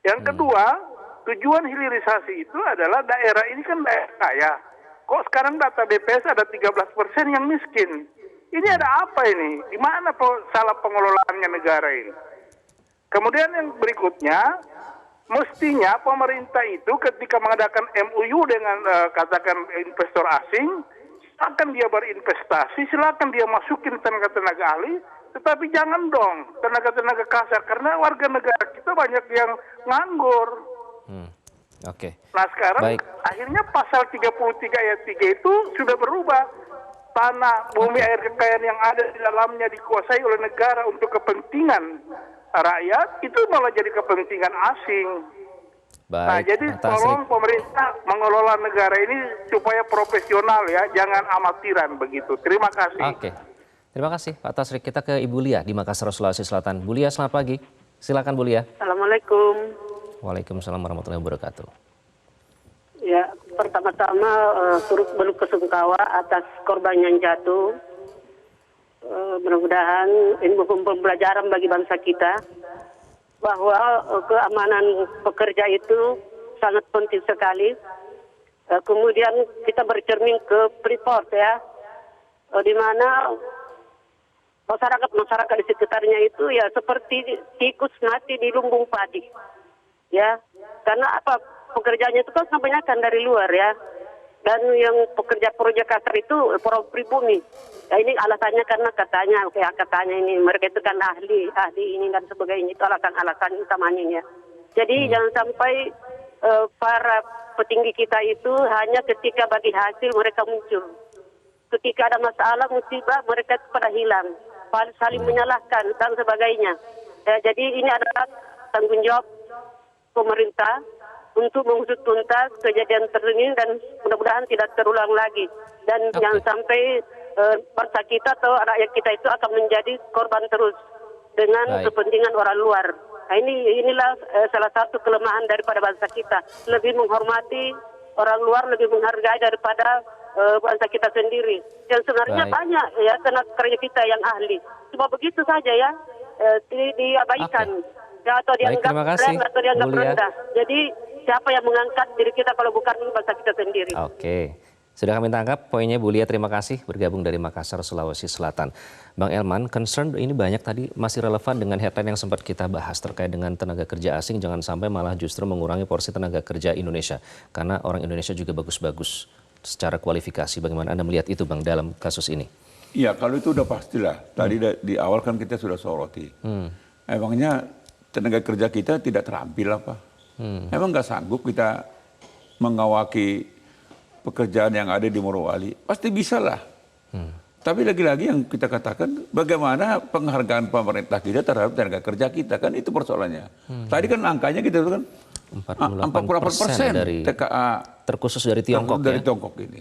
Yang kedua, tujuan hilirisasi itu adalah daerah ini kan daerah kaya. Kok sekarang data BPS ada 13% yang miskin? Ini ada apa ini? Di mana salah pengelolaannya negara ini? Kemudian yang berikutnya, mestinya pemerintah itu ketika mengadakan MOU dengan katakan investor asing, silakan dia berinvestasi, silakan dia masukin tenaga-tenaga ahli, tetapi jangan dong tenaga-tenaga kasar, karena warga negara kita banyak yang nganggur. Oke. Nah sekarang akhirnya pasal 33 ayat 3 itu sudah berubah. Tanah, bumi, air kekayaan yang ada di dalamnya dikuasai oleh negara untuk kepentingan rakyat, itu malah jadi kepentingan asing. Nah, jadi tolong pemerintah mengelola negara ini supaya profesional ya, jangan amatiran begitu. Terima kasih. Oke. Terima kasih Pak Tasrik. Kita ke Ibu Lia di Makassar, Sulawesi Selatan. Bu Lia, selamat pagi. Silakan Bu Lia. Assalamualaikum. Waalaikumsalam warahmatullahi wabarakatuh. Ya, pertama-tama turut berduka atas korban yang jatuh. Mudah-mudahan ini pembelajaran bagi bangsa kita bahwa keamanan pekerja itu sangat penting sekali. Kemudian kita bercermin ke Freeport ya, di mana masyarakat di sekitarnya itu ya seperti tikus mati di lumbung padi, ya. Karena apa, pekerjaannya itu kan kebanyakan dari luar ya. Dan yang pekerja proyek kasar itu pribumi. Ya ini alasannya karena katanya ini mereka itu kan ahli ini dan sebagainya, itu alasan utamanya ya. Jadi jangan sampai para petinggi kita itu hanya ketika bagi hasil mereka muncul. Ketika ada masalah musibah mereka pada hilang, saling menyalahkan dan sebagainya. Ya, jadi ini adalah tanggung jawab pemerintah untuk mengusut tuntas kejadian tersebut dan mudah-mudahan tidak terulang lagi. Dan jangan sampai bangsa kita atau rakyat kita itu akan menjadi korban terus dengan kepentingan orang luar. Nah, inilah salah satu kelemahan daripada bangsa kita. Lebih menghormati orang luar, lebih menghargai daripada bangsa kita sendiri. Yang sebenarnya banyak ya tenaga kerja kita yang ahli. Cuma begitu saja ya, diabaikan. Ya, atau dianggap keren atau dianggap rendah. Jadi siapa yang mengangkat diri kita kalau bukan bangsa kita sendiri? Oke. Sudah kami tangkap poinnya Bu Lia, terima kasih bergabung dari Makassar, Sulawesi Selatan. Bang Elman, concern ini banyak tadi masih relevan dengan headline yang sempat kita bahas terkait dengan tenaga kerja asing, jangan sampai malah justru mengurangi porsi tenaga kerja Indonesia. Karena orang Indonesia juga bagus-bagus secara kualifikasi. Bagaimana Anda melihat itu Bang dalam kasus ini? Iya, kalau itu udah pastilah. Tadi di awal kan kita sudah soroti. Emangnya tenaga kerja kita tidak terampil apa? Emang nggak sanggup kita mengawaki pekerjaan yang ada di Morowali? Pasti bisa lah. Tapi lagi-lagi yang kita katakan, bagaimana penghargaan pemerintah kita terhadap tenaga kerja kita, kan itu persoalannya. Tadi kan angkanya kita itu kan 48% dari TKA terkhusus dari Tiongkok dari Tiongkok ini.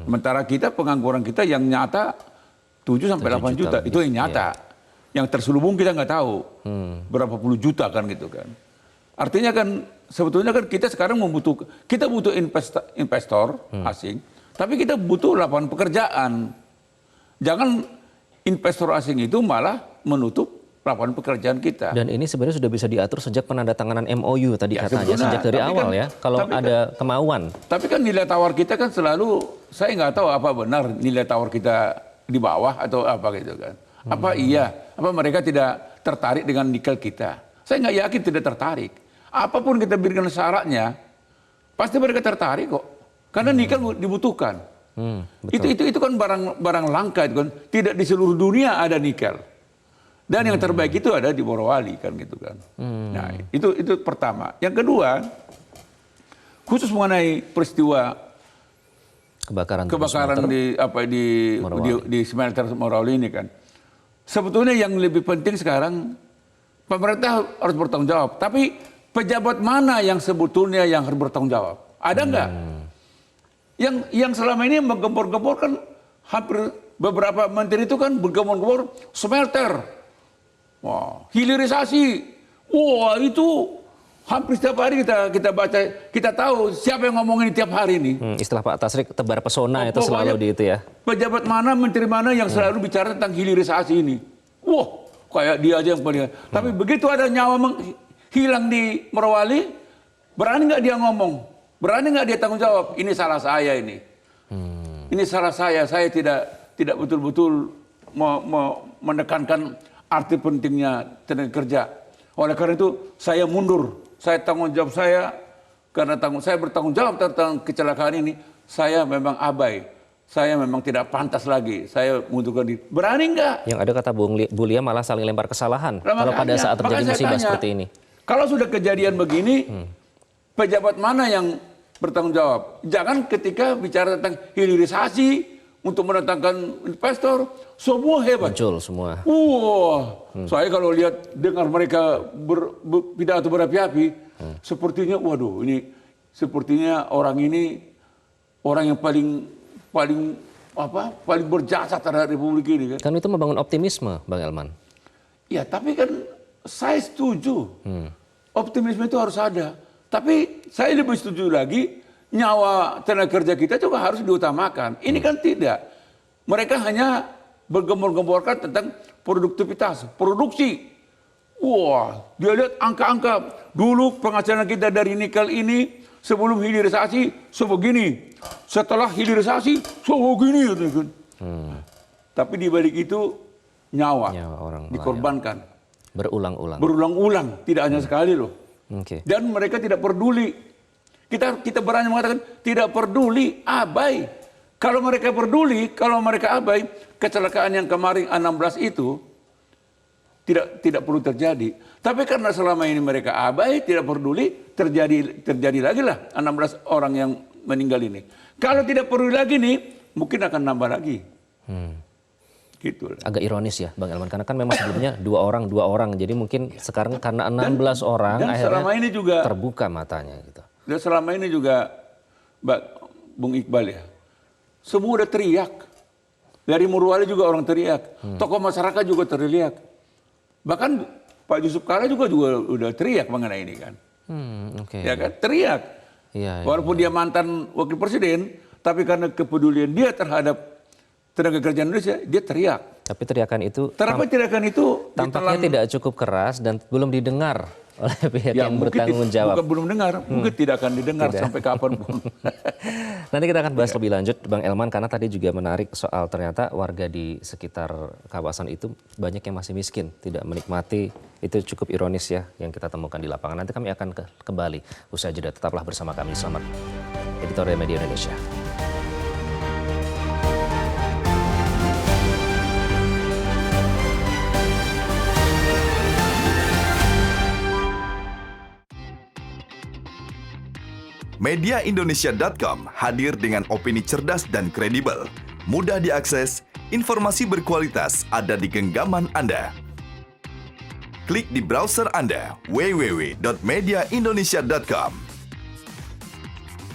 Sementara kita pengangguran kita yang nyata 7 sampai 8 juta, itu yang nyata. Yang terselubung kita nggak tahu berapa puluh juta kan gitu kan. Artinya kan sebetulnya kan kita sekarang kita butuh investor asing, tapi kita butuh lapangan pekerjaan. Jangan investor asing itu malah menutup lapangan pekerjaan kita. Dan ini sebenarnya sudah bisa diatur sejak penandatanganan MOU tadi katanya, sejak dari awal ya, kalau ada kemauan. Tapi kan nilai tawar kita kan selalu, saya nggak tahu apa benar nilai tawar kita di bawah atau apa gitu kan. Apa apa mereka tidak tertarik dengan nikel kita? Saya nggak yakin tidak tertarik. Apapun kita berikan syaratnya, pasti mereka tertarik kok. Karena nikel dibutuhkan. Itu kan barang langka itu kan. Tidak di seluruh dunia ada nikel. Dan yang terbaik itu ada di Morowali kan gitu kan. Nah, itu pertama. Yang kedua, khusus mengenai peristiwa kebakaran di smelter Morowali ini kan. Sebetulnya yang lebih penting sekarang pemerintah harus bertanggung jawab. Tapi pejabat mana yang sebetulnya yang harus bertanggung jawab? Ada nggak? Yang selama ini menggembor-gembor kan hampir beberapa menteri itu kan bergembor-gembor smelter. Wah, hilirisasi. Wah, itu hampir setiap hari kita baca, kita tahu siapa yang ngomongin tiap hari ini. Istilah Pak Tasrik tebar pesona itu selalu di itu ya. Pejabat mana, menteri mana yang selalu bicara tentang hilirisasi ini. Wah, kayak dia aja yang paling. Tapi begitu ada nyawa hilang di Morowali, berani nggak dia ngomong? Berani nggak dia tanggung jawab? Ini salah saya ini. Ini salah saya tidak betul-betul menekankan arti pentingnya tenaga kerja. Oleh karena itu saya mundur. Saya tanggung jawab karena saya bertanggung jawab tentang kecelakaan ini. Saya memang abai. Saya memang tidak pantas lagi. Saya mundurkan diri. Berani nggak? Yang ada kata Bu Lia malah saling lempar kesalahan. Kalau pada saat terjadi musibah seperti ini. Kalau sudah kejadian begini, pejabat mana yang bertanggung jawab? Jangan ketika bicara tentang hilirisasi untuk mendatangkan investor, semua hebat. Muncul semua. Saya kalau dengar mereka pidato berapi-api, sepertinya, waduh, ini sepertinya orang ini orang yang paling berjasa terhadap Republik ini kan. Kan itu membangun optimisme, Bang Elman. Ya, tapi kan saya setuju. Optimisme itu harus ada. Tapi saya lebih setuju lagi, nyawa tenaga kerja kita juga harus diutamakan. Ini kan tidak. Mereka hanya bergembor-gemborkan tentang produktivitas, produksi. Wah, dia lihat angka-angka. Dulu penghasilan kita dari nikel ini sebelum hilirisasi sebegini. Setelah hilirisasi sebegini. Tapi di balik itu nyawa orang dikorbankan. Berulang-ulang, tidak hanya sekali loh. Dan mereka tidak peduli. Kita berani mengatakan tidak peduli, abai. Kalau mereka peduli, kalau mereka abai, kecelakaan yang kemarin 16 itu tidak perlu terjadi. Tapi karena selama ini mereka abai, tidak peduli, terjadi lagi lah 16 orang yang meninggal ini. Kalau tidak peduli lagi nih, mungkin akan nambah lagi. Gitu. Agak ironis ya Bang Elman, karena kan memang sebelumnya dua orang, jadi mungkin sekarang karena 16 orang dan akhirnya selama ini juga terbuka matanya gitu. Dan selama ini juga Bung Iqbal ya, semua udah teriak. Dari Morowali juga orang teriak, tokoh masyarakat juga teriak. Bahkan Pak Yusuf Kalla juga udah teriak mengenai ini kan. Ya kan, teriak. Iya, Walaupun dia mantan wakil presiden, tapi karena kepedulian dia terhadap tenaga kerja Indonesia, dia teriak. Tapi teriakan itu tampaknya tidak cukup keras dan belum didengar oleh pihak yang bertanggung jawab. Bukan belum dengar, mungkin tidak akan didengar sampai kapanpun. Nanti kita akan bahas lebih lanjut Bang Elman, karena tadi juga menarik soal ternyata warga di sekitar kawasan itu banyak yang masih miskin, tidak menikmati. Itu cukup ironis ya yang kita temukan di lapangan. Nanti kami akan kembali usai jeda. Tetaplah bersama kami. Selamat Editorial Media Indonesia. Mediaindonesia.com hadir dengan opini cerdas dan kredibel, mudah diakses, informasi berkualitas ada di genggaman Anda. Klik di browser Anda www.mediaindonesia.com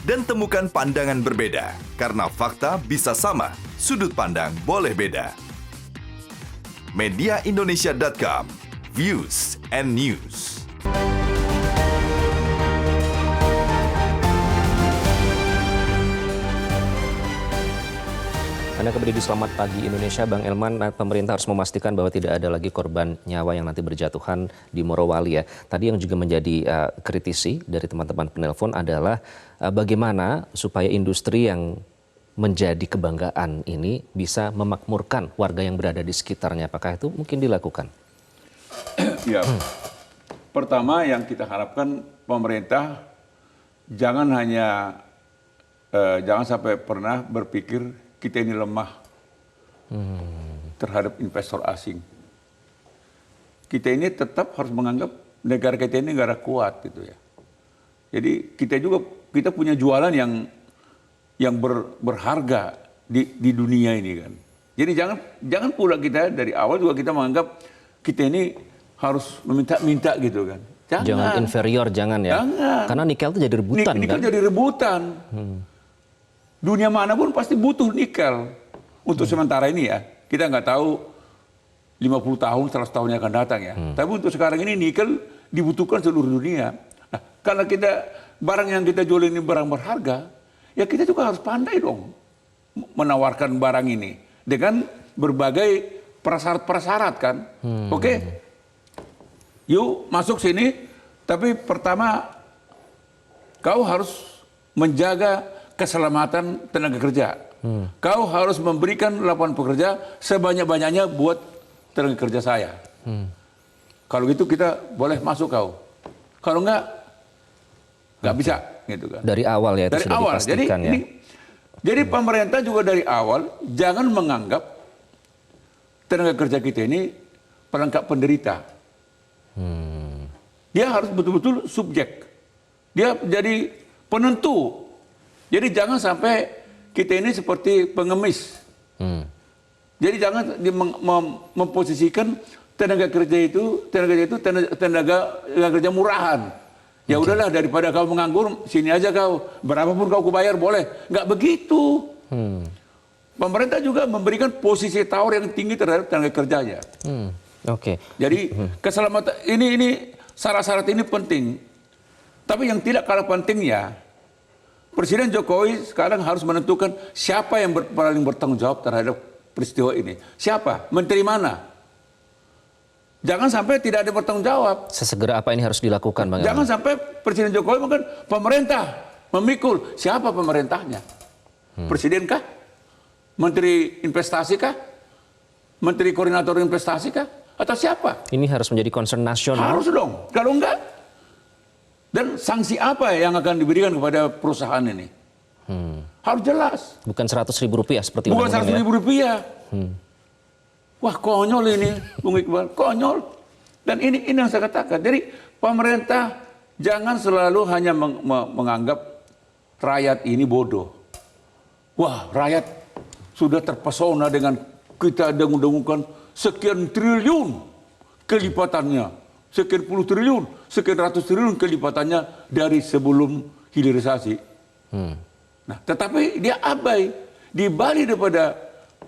dan temukan pandangan berbeda, karena fakta bisa sama, sudut pandang boleh beda. Mediaindonesia.com, views and news. Anda kembali di Selamat Pagi Indonesia. Bang Elman, pemerintah harus memastikan bahwa tidak ada lagi korban nyawa yang nanti berjatuhan di Morowali ya. Tadi yang juga menjadi kritisi dari teman-teman penelpon adalah bagaimana supaya industri yang menjadi kebanggaan ini bisa memakmurkan warga yang berada di sekitarnya. Apakah itu mungkin dilakukan? Ya, pertama yang kita harapkan pemerintah jangan sampai pernah berpikir kita ini lemah terhadap investor asing. Kita ini tetap harus menganggap negara kita ini negara kuat gitu ya. Jadi kita punya jualan yang berharga di dunia ini kan. Jadi jangan pula kita dari awal juga kita menganggap kita ini harus meminta-minta gitu kan. Jangan inferior, jangan ya. Jangan. Karena nikel itu jadi rebutan kan. Nikel jadi rebutan. Dunia manapun pasti butuh nikel. Untuk sementara ini ya, kita nggak tahu 50 tahun, 100 tahun yang akan datang ya. Tapi untuk sekarang ini nikel dibutuhkan seluruh dunia. Nah, karena barang yang kita jual ini barang berharga, ya kita juga harus pandai dong menawarkan barang ini dengan berbagai prasyarat-prasyarat kan. Oke, yuk masuk sini, tapi pertama kau harus menjaga keselamatan tenaga kerja. Kau harus memberikan lapangan pekerja sebanyak-banyaknya buat tenaga kerja saya. Kalau gitu kita boleh masuk kau. Kalau nggak bisa gitu kan. Dari awal ya itu dari sudah awal. dipastikan ya. Jadi pemerintah juga dari awal jangan menganggap tenaga kerja kita ini pelengkap penderita. Dia harus betul-betul subjek. Dia jadi penentu. Jadi jangan sampai kita ini seperti pengemis. Jadi jangan memposisikan tenaga kerja itu tenaga kerja murahan. Ya udahlah daripada kau menganggur sini aja kau, berapapun kau bayar boleh. Nggak begitu. Pemerintah juga memberikan posisi tawar yang tinggi terhadap tenaga kerjanya. Oke. Jadi keselamatan ini syarat-syarat ini penting. Tapi yang tidak kalah pentingnya, Presiden Jokowi sekarang harus menentukan siapa yang paling bertanggung jawab terhadap peristiwa ini. Siapa? Menteri mana? Jangan sampai tidak ada bertanggung jawab. Sesegera apa ini harus dilakukan, Bang? Jangan sampai Presiden Jokowi mungkin pemerintah memikul. Siapa pemerintahnya? Presiden kah? Menteri investasi kah? Menteri koordinator investasi kah? Atau siapa? Ini harus menjadi concern nasional. Harus dong. Kalau enggak, dan sanksi apa yang akan diberikan kepada perusahaan ini? Harus jelas. Bukan Rp100.000 seperti bukan Rp100.000. Wah konyol ini, Bung Iqbal, konyol. Dan ini yang saya katakan. Jadi pemerintah jangan selalu hanya menganggap rakyat ini bodoh. Wah rakyat sudah terpesona dengan kita dengung-dengungkan sekian triliun kelipatannya, sekian puluh triliun, sekian ratus triliun kelipatannya dari sebelum hilirisasi. Nah, tetapi dia abai. Di balik daripada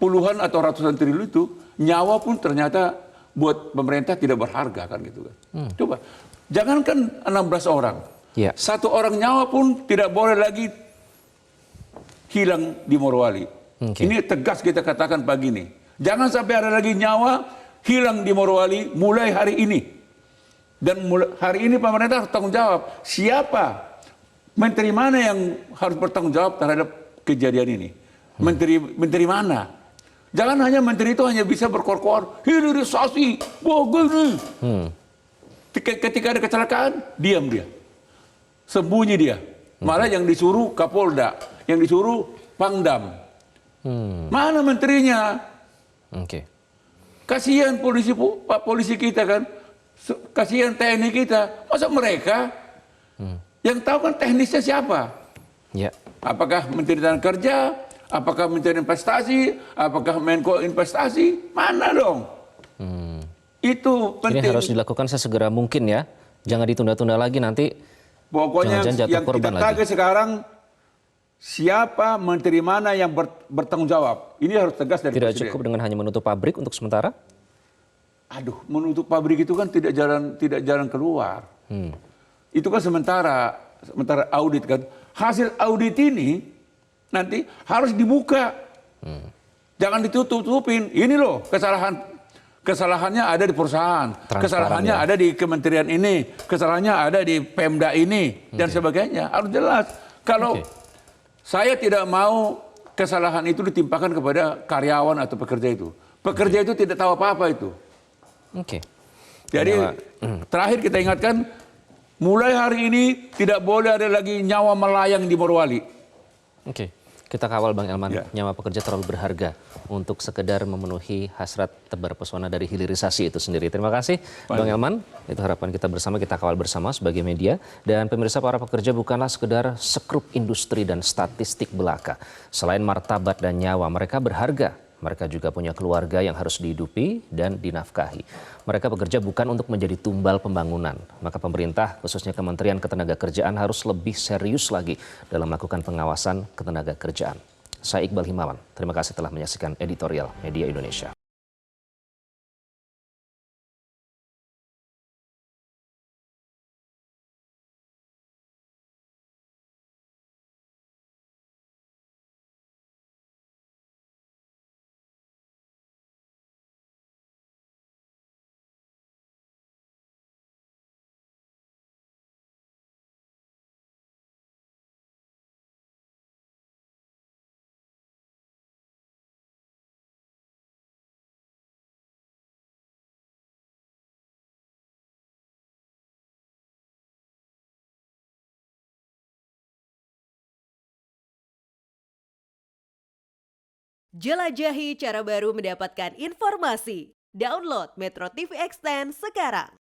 puluhan atau ratusan triliun itu, nyawa pun ternyata buat pemerintah tidak berharga kan gitu kan. Coba, jangankan 16 orang, satu orang nyawa pun tidak boleh lagi hilang di Morowali. Ini tegas kita katakan pagi ini. Jangan sampai ada lagi nyawa hilang di Morowali mulai hari ini. Dan hari ini pemerintah harus tanggung jawab. Siapa? Menteri mana yang harus bertanggung jawab terhadap kejadian ini? Menteri mana? Jangan hanya menteri itu hanya bisa berkor-kor, hilirisasi, begini. Ketika ada kecelakaan, diam dia. Sembunyi dia. Malah yang disuruh Kapolda, yang disuruh Pangdam. Mana menterinya? Kasihan polisi kita kan. Kasihan TNI kita. Masa mereka yang tahu kan teknisnya siapa? Apakah Menteri Tenaga Kerja? Apakah Menteri Investasi? Apakah Menko Investasi? Mana dong? Itu penting. Ini harus dilakukan sesegera mungkin ya. Jangan ditunda-tunda lagi nanti. Pokoknya jatuh yang korban kita tagih sekarang, siapa menteri mana yang bertanggung jawab? Ini harus tegas dari Tidak Presiden. cukup dengan hanya menutup pabrik untuk sementara? Aduh, menutup pabrik itu kan tidak jalan keluar. Itu kan sementara audit kan. Hasil audit ini nanti harus dibuka. Jangan ditutup-tutupin. Ini loh kesalahannya ada di perusahaan, kesalahannya ada di kementerian ini, kesalahannya ada di Pemda ini dan sebagainya. Harus jelas. Kalau saya tidak mau kesalahan itu ditimpakan kepada karyawan atau pekerja itu. Pekerja itu tidak tahu apa-apa itu. Jadi terakhir kita ingatkan, mulai hari ini tidak boleh ada lagi nyawa melayang di Morowali. Kita kawal Bang Elman, nyawa pekerja terlalu berharga untuk sekedar memenuhi hasrat tebar pesona dari hilirisasi itu sendiri. Terima kasih Bang Elman, itu harapan kita bersama, kita kawal bersama sebagai media. Dan pemirsa, para pekerja bukanlah sekedar sekrup industri dan statistik belaka. Selain martabat dan nyawa, mereka berharga. Mereka juga punya keluarga yang harus dihidupi dan dinafkahi. Mereka bekerja bukan untuk menjadi tumbal pembangunan. Maka pemerintah, khususnya Kementerian Ketenagakerjaan, harus lebih serius lagi dalam melakukan pengawasan ketenagakerjaan. Saya Iqbal Himawan, terima kasih telah menyaksikan editorial Media Indonesia. Jelajahi cara baru mendapatkan informasi. Download Metro TV Extend sekarang.